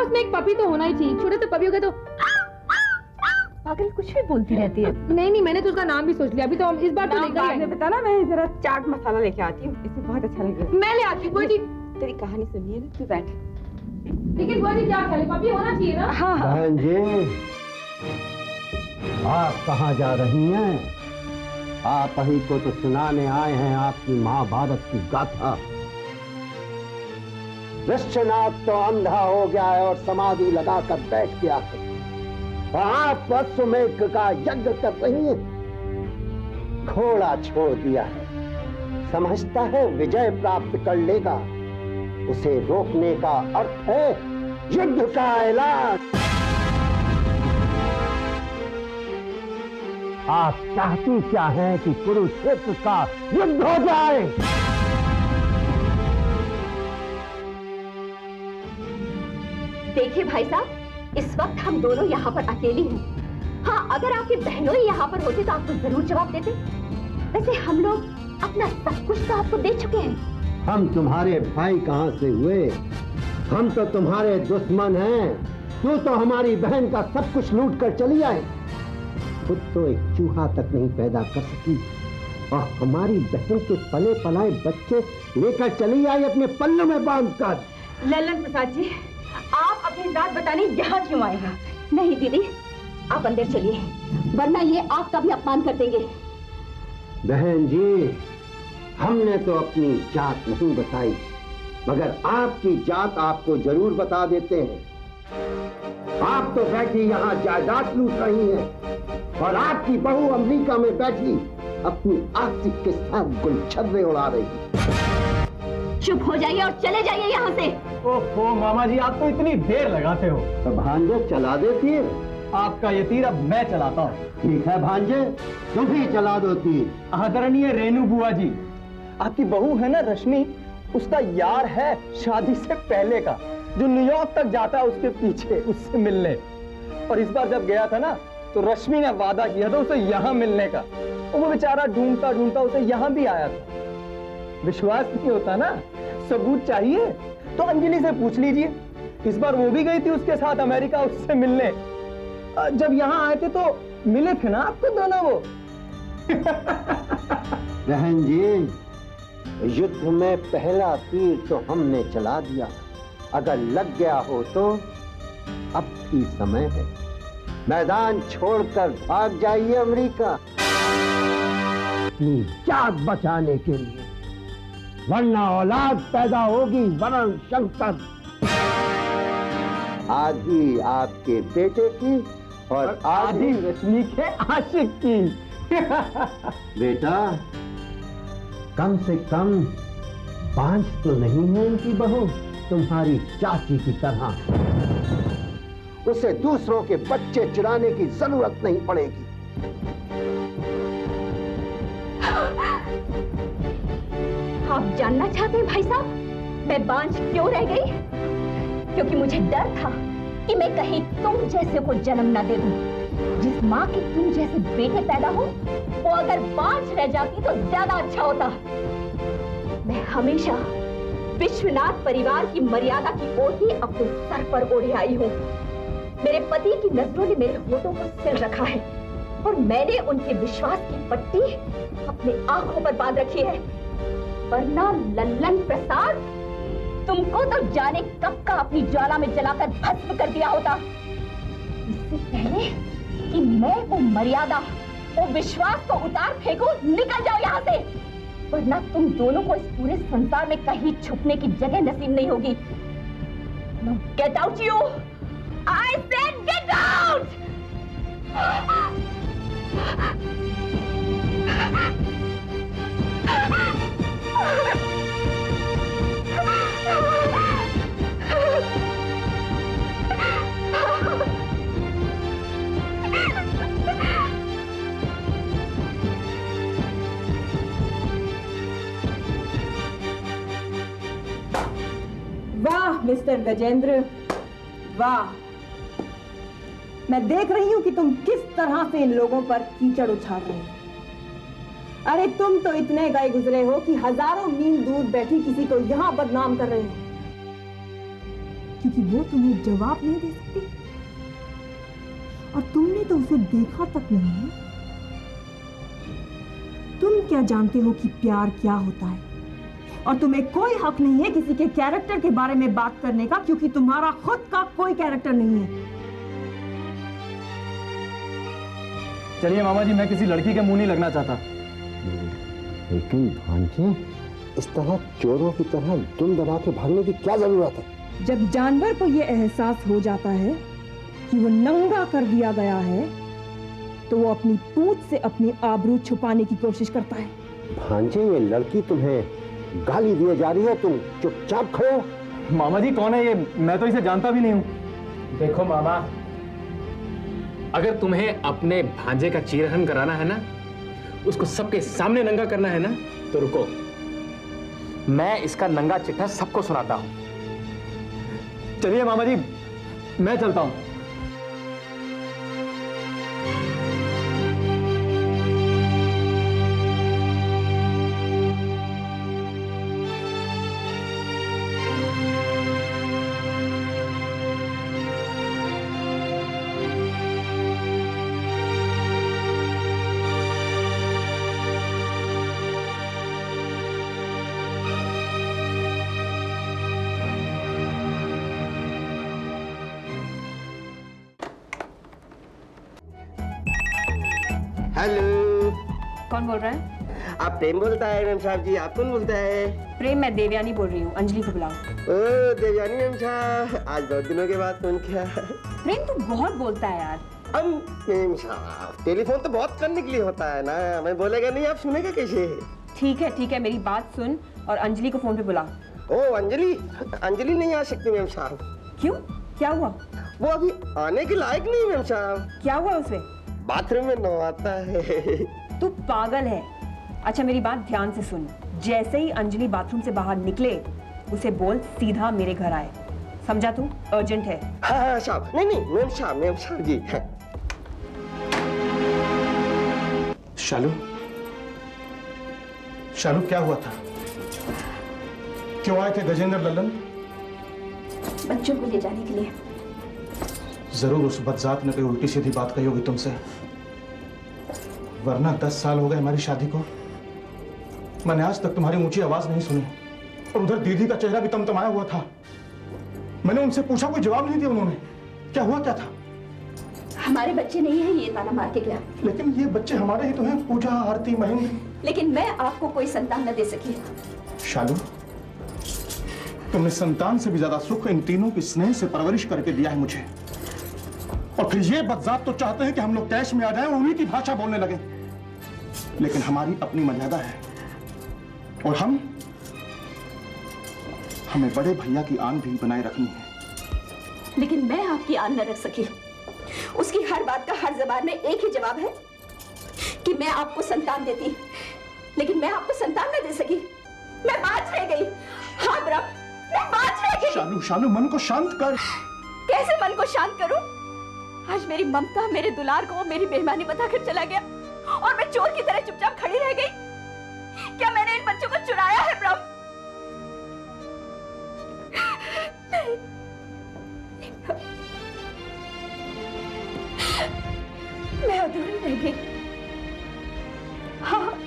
उसमें एक पपी तो होना ही चाहिए। छोटे से पपी हो गए तो पागल कुछ भी बोलती रहती है। नहीं मैंने तो उसका नाम भी सोच लिया। अभी तो हम इस बार तो लेकर आएंगे। बता ना, मैं जरा चाट मसाला लेके आती हूँ, इससे बहुत अच्छा लगेगा। मैं ले आती हूँ जी। तेरी कहानी सुननी है ना, तू बैठ। लेकिन बुआ जी क्या ख्याल, पपी होना चाहिए ना? हाँ हाँ। बहन जी, आप कहाँ जा रही हैं? आप ही को तो सुनाने आए हैं आपकी महाभारत की गाथा। वृषनाथ तो अंधा हो गया है और समाधि लगाकर बैठ गया है, और आप अश्वमेध का यज्ञ कर रही हैं। घोड़ा छोड़ दिया है, समझता है विजय प्राप्त कर लेगा। उसे रोकने का अर्थ है युद्ध का ऐलान। आप चाहती क्या हैं कि कुरुक्षेत्र का युद्ध हो जाए? देखिए भाई साहब, इस वक्त हम दोनों यहाँ पर अकेले हैं। हाँ, अगर आपकी बहनों ही यहाँ पर होती तो आपको जरूर जवाब देते। वैसे हम लोग अपना सब कुछ तो आपको दे चुके हैं। हम तुम्हारे भाई कहाँ से हुए? हम तो तुम्हारे दुश्मन हैं। तू तो हमारी बहन का सब कुछ लूट कर चली आई। खुद तो एक चूहा तक नहीं पैदा कर सकी, और हमारी बहन के पले पलाए बच्चे लेकर चली आई अपने पल्लों में बांधकर। ललन प्रसाद जी, आप अपनी बात बताने यहाँ क्यों आए हैं? नहीं दीदी, आप अंदर चलिए, वरना ये आपका भी अपमान कर देंगे। बहन जी, हमने तो अपनी जात नहीं बताई, मगर आपकी जात आपको जरूर बता देते हैं। आप तो बैठी यहाँ जायदाद लूट रही हैं, और आपकी बहू अमेरिका में बैठी अपनी आशिक के साथ गुलछर्रे उड़ा रही है। चुप हो जाइए और चले जाइए यहाँ से। ओहो मामा जी, आप तो इतनी देर लगाते हो। तो भांजे चला देती है। आपका ये तीर अब मैं चलाता हूँ। ठीक है भांजे, तुम ही चला दो तीर। आदरणीय रेणु बुआ जी, आपकी बहू है ना रश्मि, उसका यार है शादी से पहले का, जो न्यूयॉर्क तक जाता है उसके पीछे उससे मिलने। और इस बार जब गया था ना, तो रश्मि ने वादा किया था उसे यहाँ मिलने का, और वो बेचारा ढूंढता ढूंढता उसे यहाँ भी आया था। विश्वास नहीं होता ना, सबूत चाहिए तो अंजलि से पूछ लीजिए। इस बार वो भी गई थी उसके साथ अमेरिका उससे मिलने। जब यहाँ आए थे तो मिले थे ना आपको दोनों वो। बहन जी, युद्ध में पहला तीर तो हमने चला दिया, अगर लग गया हो तो अब भी समय है। मैदान छोड़कर भाग जाइए अमेरिका, अपनी जान बचाने के लिए, वरना औलाद पैदा होगी वरण शंकर। आधी आपके बेटे की और आधी रश्मि के आशिक की। बेटा, कम से कम बांझ तो नहीं है उनकी बहू, तुम्हारी चाची की तरह। उसे दूसरों के बच्चे चुराने की जरूरत नहीं पड़ेगी। आप जानना चाहते हैं भाई साहब, मैं बांझ क्यों रह गई? क्योंकि मुझे डर था कि मैं कहीं तुम जैसे को जन्म न दे दूं। जिस माँ के तुम जैसे बेटे पैदा हो, वो अगर बांझ रह जाती तो ज्यादा अच्छा होता। मैं हमेशा विश्वनाथ परिवार की मर्यादा की ओर ही अपने सर पर ओढ़े आई हूँ। मेरे पति की नजरों ने मेरे होठों को सिल रखा है, और मैंने उनके विश्वास की पट्टी अपनी आंखों पर बांध रखी है। वरना लल्लन प्रसाद, तुमको तो जाने कब का अपनी ज्वाला में जलाकर भस्म कर दिया होता। इससे पहले कि मैं वो मर्यादा, वो विश्वास को उतार फेंकूं, निकल जाओ यहाँ से, वरना तुम दोनों को इस पूरे संसार में कहीं छुपने की जगह नसीब नहीं होगी। Now get out you! I said get out! वाह मिस्टर गजेंद्र, वाह। मैं देख रही हूँ कि तुम किस तरह से इन लोगों पर कीचड़ उछाल रहे हो। अरे तुम तो इतने गए गुजरे हो कि हजारों मील दूर बैठी किसी को यहाँ बदनाम कर रहे हो। क्योंकि वो तुम्हें जवाब नहीं दे सकती और तुमने तो उसे देखा तक नहीं है। तुम क्या जानते हो कि प्यार क्या होता है? और तुम्हें कोई हक नहीं है किसी के कैरेक्टर के बारे में बात करने का, क्योंकि तुम्हारा खुद का कोई कैरेक्टर नहीं है। चलिए मामा जी, मैं किसी लड़की के मुंह नहीं लगना चाहता। लेकिन भांजे, इस तरह चोरों की तरह दुम दबा के भागने की क्या जरूरत है? जब जानवर को यह एहसास हो जाता है कि वो नंगा कर दिया गया है, तो वो अपनी पूंछ से अपनी आबरू छुपाने की कोशिश करता है। भांजे, ये लड़की तुम्हें गाली दिए जा रही है, तुम चुपचाप खड़े हो। मामा जी कौन है ये? मैं तो इसे जानता भी नहीं हूँ। देखो मामा, अगर तुम्हें अपने भांजे का चीरहरण कराना है ना, उसको सबके सामने नंगा करना है ना, तो रुको, मैं इसका नंगा चिट्ठा सबको सुनाता हूं। चलिए मामा जी, मैं चलता हूं। हेलो, कौन बोल रहा है? आप प्रेम बोलता है मैम साहब जी? आप कौन बोलता है? प्रेम, मैं देवयानी बोल रही हूँ। अंजलि को बुलाओ। ओ देवयानी मैम साहब, आज बहुत दिनों के बाद फोन किया। प्रेम, तू बहुत बोलता है यार। अब मैम साहब, टेलीफोन तो बहुत करने के लिए होता है ना, मैं बोलेगा नहीं, आप सुनेगा कैसे? ठीक है, मेरी बात सुन और अंजलि को फोन पे बुला। ओ अंजलि, अंजलि नहीं आ सकती मैम साहब। क्यों, क्या हुआ? वो अभी आने के लायक नहीं मैम साहब। क्या हुआ उसे? बाथरूम में नहाता है। तू पागल है। अच्छा मेरी बात ध्यान से सुन, जैसे ही अंजलि बाथरूम से बाहर निकले उसे बोल सीधा मेरे घर आए। समझा तू? अर्जेंट है। हाँ साहब, नहीं मैम साहब जी। शालू, शालू क्या हुआ था? क्यों आए थे गजेंद्र लल्लन? बच्चों को ले जाने के लिए। जरूर उस बदजात ने कोई उल्टी सीधी बात कही होगी तुमसे, वरना 10 साल हो गए हमारी शादी को, मैंने आज तक तुम्हारी ऊंची आवाज नहीं सुनी। और उधर दीदी का चेहरा भी तमतमाया हुआ था। मैंने उनसे पूछा, कोई जवाब नहीं दिया उन्होंने। क्या हुआ, क्या था? हमारे बच्चे नहीं है, ये ताना मार के गया। लेकिन ये बच्चे हमारे ही तो हैं, पूजा, आरती, महेंद्र। लेकिन मैं आपको कोई संतान न दे सकी। शालू, तुमने संतान से भी ज्यादा सुख इन तीनों की स्नेह से परवरिश करके दिया है मुझे। और फिर ये बदजात तो चाहते हैं कि हम लोग कैश में आ जाएं और उन्हीं की भाषा बोलने लगे। लेकिन हमारी अपनी मर्यादा है और हमें बड़े भैया की आन भी बनाए रखनी है। लेकिन मैं आपकी आन न रख सकी। उसकी हर बात का हर जबान में एक ही जवाब है कि मैं आपको संतान देती, लेकिन मैं आपको संतान न दे सकी। मैं बाज रह गई। हाँ ब्रह्म, मैं बाज रह गई। शालू, शालू, मन को शांत कर। कैसे मन को शांत करूं? आज मेरी ममता मेरे दुलार को मेरी बेईमानी बताकर चला गया और मैं चोर की तरह चुपचाप खड़ी रह गई। क्या मैंने इन बच्चों को चुराया है ब्रह्म? मैं अधूरी रह गई। हाँ,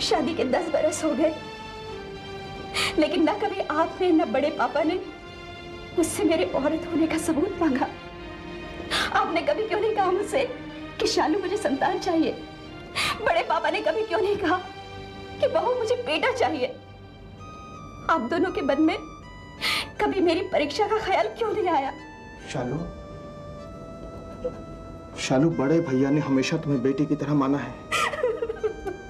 शादी के 10 बरस हो गए, लेकिन न कभी आपने न बड़े पापा ने मुझसे मेरे औरत होने का सबूत मांगा। आपने कभी क्यों नहीं कहा मुझसे कि शालू मुझे संतान चाहिए? बड़े पापा ने कभी क्यों नहीं कहा कि बहू मुझे बेटा चाहिए? आप दोनों के मन में कभी मेरी परीक्षा का ख्याल क्यों नहीं आया? शालू, शालू, बड़े भैया ने हमेशा तुम्हें बेटी की तरह माना है।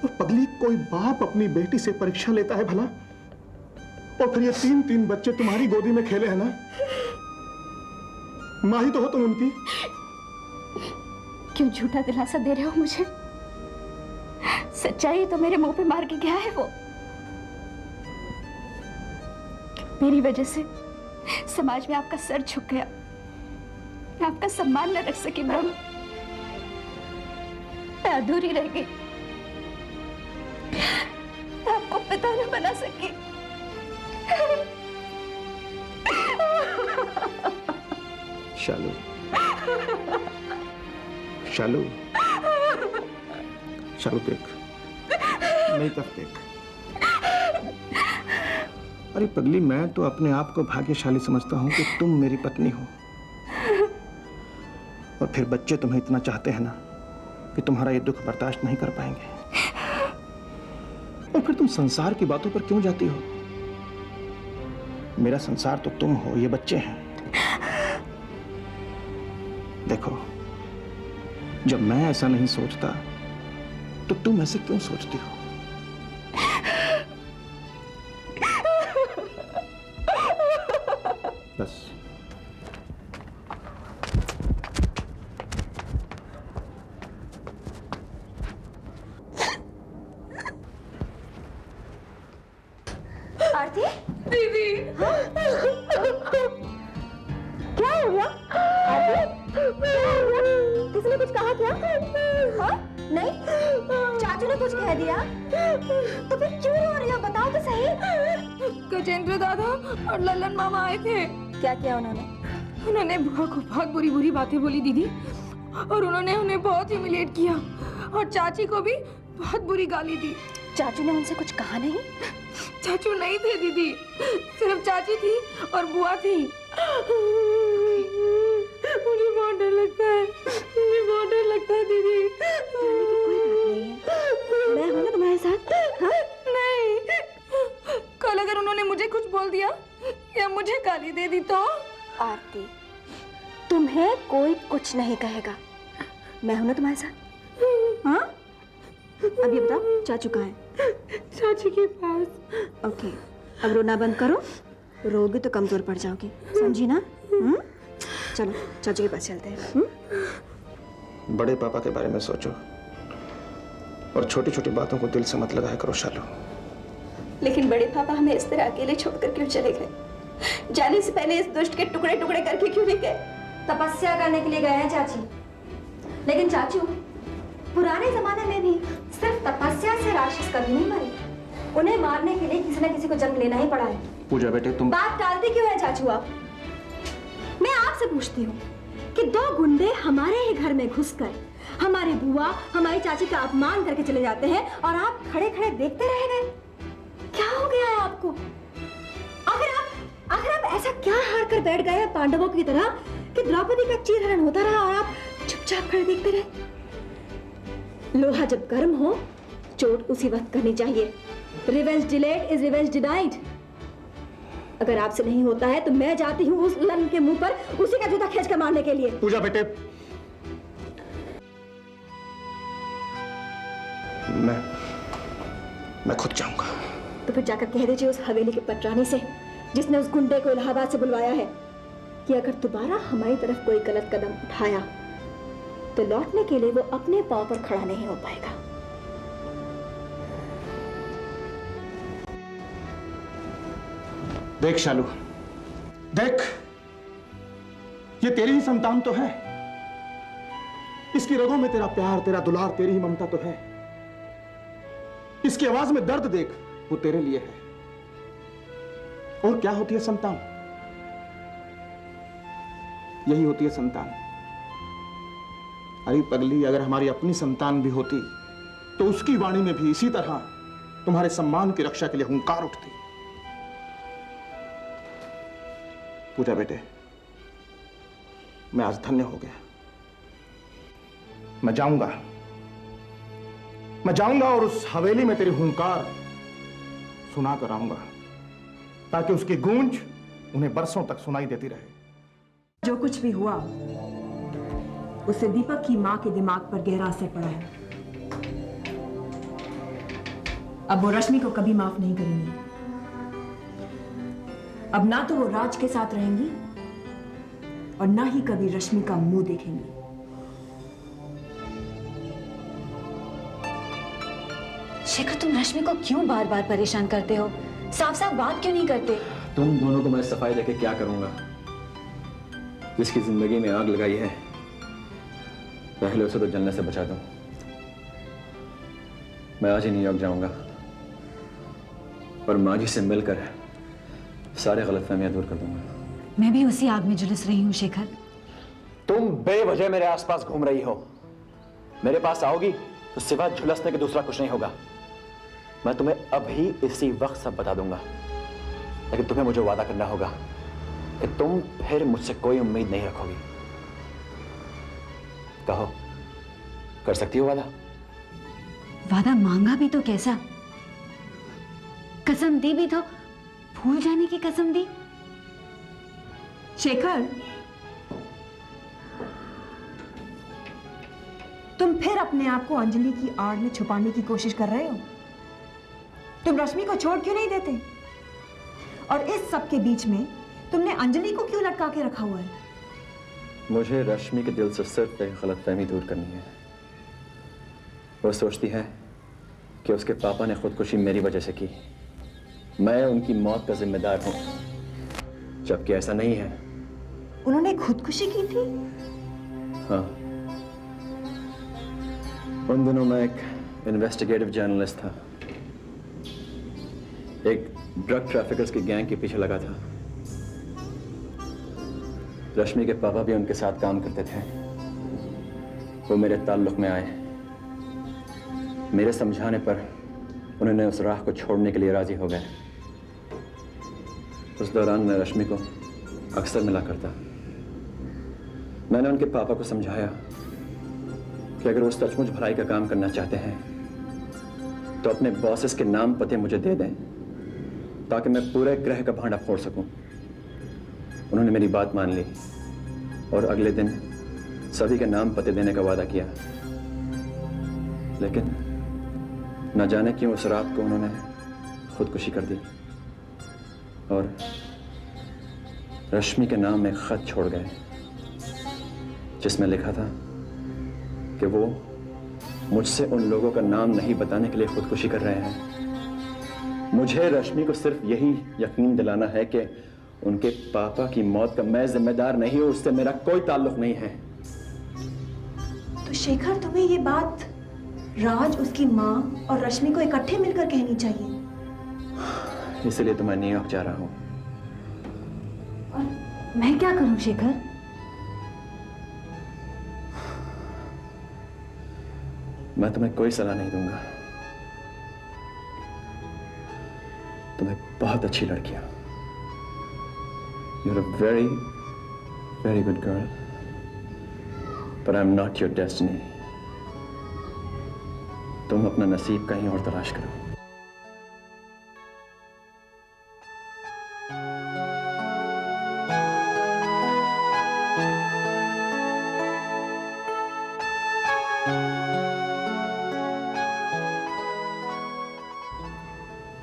और पगली, कोई बाप अपनी बेटी से परीक्षा लेता है भला? और फिर ये 3-3 बच्चे तुम्हारी गोदी में खेले हैं ना? माँ ही तो हो तुम उनकी। क्यों झूठा दिलासा दे रहे हो मुझे? सच्चाई तो मेरे मुंह पे मार के गया है वो। मेरी वजह से समाज में आपका सर झुक गया। मैं आपका सम्मान न रख सकी ब्रह्म। मैं अधूरी रह गई। मैं आपको पिता न बना सकी। शालू, शालू, शालू देख, मेरी तरफ देख। अरे पगली, मैं तो अपने आप को भाग्यशाली समझता हूं कि तुम मेरी पत्नी हो, और फिर बच्चे तुम्हें इतना चाहते हैं ना कि तुम्हारा ये दुख बर्दाश्त नहीं कर पाएंगे। और फिर तुम संसार की बातों पर क्यों जाती हो? मेरा संसार तो तुम हो, ये बच्चे हैं। देखो, जब मैं ऐसा नहीं सोचता तो तुम ऐसे क्यों सोचती हो? बस। आरती, दीदी, क्या हो गया? आरती, किसी ने कुछ कहा क्या? हाँ? नहीं? चाचू ने कुछ कह दिया? तो फिर क्यों रो रही हो? बताओ तो सही। गजेंद्र दादा और लल्लन मामा आए थे। क्या किया उन्होंने? उन्होंने बुआ को बहुत बुरी बुरी बातें बोली दीदी, और उन्होंने उन्हें बहुत ह्यूमिलिएट किया, और चाची को भी बहुत बुरी गाली दी। चाचू ने उनसे कुछ कहा नहीं? चाचू नहीं थे दीदी, सिर्फ चाची थी और बुआ थी। मुझे बहुत डर लगता है, मुझे बहुत डर लगता है दीदी। कोई बात नहीं है, मैं हूं ना तुम्हारे साथ। हाँ? नहीं, कल अगर उन्होंने मुझे कुछ बोल दिया या मुझे गाली दे दी तो? आरती, तुम्हें कोई कुछ नहीं कहेगा, मैं हूं ना तुम्हारे साथ। हाँ? अब ये बताओ, चाचू कहाँ है? चाची के पास। ओके, अब रोना बंद करो, रोगी तो कमजोर पड़ जाओगी, समझी ना? चलो चाचू के पास चलते हैं। बड़े पापा के बारे में सोचो, और छोटी छोटी बातों को दिल से मत लगाया करो शालू। लेकिन बड़े पापा हमें इस तरह अकेले छोड़कर क्यों चले गए? जाने से पहले इस दुष्ट के टुकड़े टुकड़े करके क्यों नहीं गए? तपस्या करने के लिए गए हैं चाची। लेकिन चाचू, पुराने जमाने में भी सिर्फ तपस्या से राक्षस कभी नहीं मरे, उन्हें मारने के लिए किसी न किसी को जन्म लेना ही पड़ा है। पूजा बेटे, तुम बात टालते क्यों है चाचू आप? मैं आपसे पूछती हूँ कि दो गुंडे हमारे ही घर में घुसकर हमारी बुआ, हमारी चाची का अपमान करके चले जाते हैं, और आप खड़े खड़े देखते रह गए। क्या हो गया है आपको? आखिर आप ऐसा क्या हार कर बैठ गए हैं पांडवों की तरह कि द्रौपदी का चीरहरण होता रहा और आप चुपचाप खड़े देखते रहे? लोहा जब गर्म हो, चोट उसी वक्त करनी चाहिए। Revenge delayed is revenge denied. अगर आपसे नहीं होता है तो मैं जाती हूँ उस लन के मुंह पर उसी का जूता खींच कर मारने के लिए। पूजा बेटे, मैं खुद जाऊंगा। तो फिर जाकर कह दीजिए उस हवेली के पटरानी से, जिसने उस गुंडे को इलाहाबाद से बुलवाया है, कि अगर दोबारा हमारी तरफ कोई गलत कदम उठाया तो लौटने के लिए वो अपने पांव पर खड़ा नहीं हो पाएगा। देख शालू, देख, ये तेरी ही संतान तो है। इसकी रगों में तेरा प्यार, तेरा दुलार, तेरी ही ममता तो है। इसकी आवाज में दर्द देख, वो तेरे लिए है। और क्या होती है संतान? यही होती है संतान। अरे पगली, अगर हमारी अपनी संतान भी होती तो उसकी वाणी में भी इसी तरह तुम्हारे सम्मान की रक्षा के लिए हुंकार उठती। पूजा बेटे, मैं आज धन्य हो गया। मैं जाऊंगा और उस हवेली में तेरी हुंकार सुना कर आऊंगा, ताकि उसकी गूंज उन्हें बरसों तक सुनाई देती रहे। जो कुछ भी हुआ उससे दीपक की मां के दिमाग पर गहरा असर पड़ा है। अब वो रश्मि को कभी माफ नहीं करेंगी। अब ना तो वो राज के साथ रहेंगी और ना ही कभी रश्मि का मुंह देखेंगी। शेखर, तुम रश्मि को क्यों बार बार परेशान करते हो? साफ साफ बात क्यों नहीं करते? तुम दोनों को मैं सफाई देके क्या करूंगा? जिसकी जिंदगी में आग लगाई है, पहले उसे तो जलने से बचा दूं। मैं आज ही न्यूयॉर्क जाऊंगा और माँ जी से मिलकर सारे गलतफहमियां दूर कर दूंगा। मैं भी उसी आग में झुलस रही हूँ शेखर। तुम बेवजह मेरे आसपास घूम रही हो। मेरे पास आओगी तो सिवा झुलसने के दूसरा कुछ नहीं होगा। मैं तुम्हें अभी इसी वक्त सब बता दूंगा, लेकिन तुम्हें मुझे वादा करना होगा कि तुम फिर मुझसे कोई उम्मीद नहीं रखोगी। कहो, कर सकती हो वादा? वादा मांगा भी तो कैसा, कसम दी भी तो भूल जाने की कसम दी। शेखर, तुम फिर अपने आप को अंजलि की आड़ में छुपाने की कोशिश कर रहे हो। तुम रश्मि को छोड़ क्यों नहीं देते? और इस सब के बीच में तुमने अंजलि को क्यों लटका के रखा हुआ है? मुझे रश्मि के दिल से सिर्फ एक गलतफहमी दूर करनी है। वो सोचती है कि उसके पापा ने खुदकुशी मेरी वजह से की, मैं उनकी मौत का जिम्मेदार हूं, जबकि ऐसा नहीं है। उन्होंने खुदकुशी की थी? हाँ, उन दिनों मैं एक इन्वेस्टिगेटिव जर्नलिस्ट था, एक ड्रग ट्रैफिकर्स की गैंग के पीछे लगा था। रश्मि के पापा भी उनके साथ काम करते थे। वो मेरे ताल्लुक में आए। मेरे समझाने पर उन्होंने उस राह को छोड़ने के लिए राजी हो गए। उस दौरान मैं रश्मि को अक्सर मिला करता। मैंने उनके पापा को समझाया कि अगर वो सचमुच भलाई का काम करना चाहते हैं तो अपने बॉसेस के नाम पते मुझे दे दें, ताकि मैं पूरे ग्रह का भांडा फोड़ सकूं। उन्होंने मेरी बात मान ली और अगले दिन सभी के नाम पते देने का वादा किया। लेकिन न जाने क्यों उस रात को उन्होंने खुदकुशी कर दी और रश्मि के नाम में खत छोड़ गए, जिसमें लिखा था कि वो मुझसे उन लोगों का नाम नहीं बताने के लिए खुदकुशी कर रहे हैं। मुझे रश्मि को सिर्फ यही यकीन दिलाना है कि उनके पापा की मौत का मैं जिम्मेदार नहीं हूं, उससे मेरा कोई ताल्लुक नहीं है। तो शेखर, तुम्हें ये बात राज, उसकी माँ और रश्मि को इकट्ठे मिलकर कहनी चाहिए। इसलिए तो मैं न्यूयॉर्क जा रहा हूं। और मैं क्या करूं शेखर? मैं तुम्हें कोई सलाह नहीं दूंगा। तुम्हें बहुत अच्छी लड़की हो। You're a very, very good girl. But I'm not your destiny. तुम अपना नसीब कहीं और तलाश करो।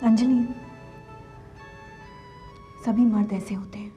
अंजलि, सभी मर्द ऐसे होते हैं।